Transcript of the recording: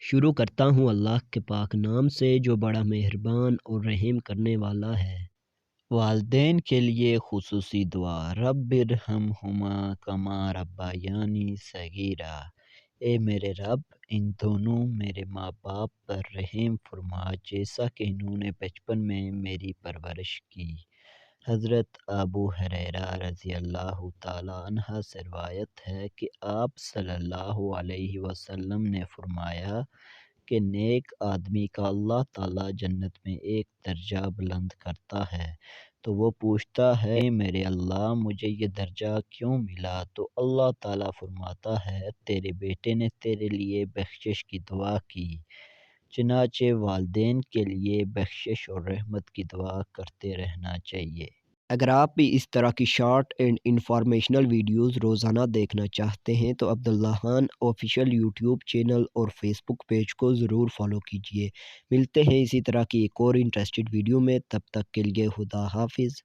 شروع کرتا ہوں اللہ کے پاک نام سے جو بڑا مہربان اور رحم کرنے والا ہے۔ والدین کے لیے خصوصی دعا: رب ارحمہما کما ربیانی صغیرا۔ اے میرے رب، ان دونوں میرے ماں باپ پر رحم فرما جیسا کہ انہوں نے بچپن میں میری پرورش کی۔ حضرت ابو ہریرہ رضی اللہ تعالیٰ عنہ سے روایت ہے کہ آپ صلی اللہ علیہ وسلم نے فرمایا کہ نیک آدمی کا اللہ تعالیٰ جنت میں ایک درجہ بلند کرتا ہے تو وہ پوچھتا ہے اے میرے اللہ، مجھے یہ درجہ کیوں ملا؟ تو اللہ تعالیٰ فرماتا ہے تیرے بیٹے نے تیرے لیے بخشش کی دعا کی۔ چنانچہ والدین کے لیے بخشش اور رحمت کی دعا کرتے رہنا چاہیے۔ اگر آپ بھی اس طرح کی شارٹ اینڈ انفارمیشنل ویڈیوز روزانہ دیکھنا چاہتے ہیں تو Abdullah Khan official YouTube channel اور فیس بک پیج کو ضرور فالو کیجیے۔ ملتے ہیں اسی طرح کی ایک اور انٹرسٹڈ ویڈیو میں، تب تک کے لیے خدا حافظ۔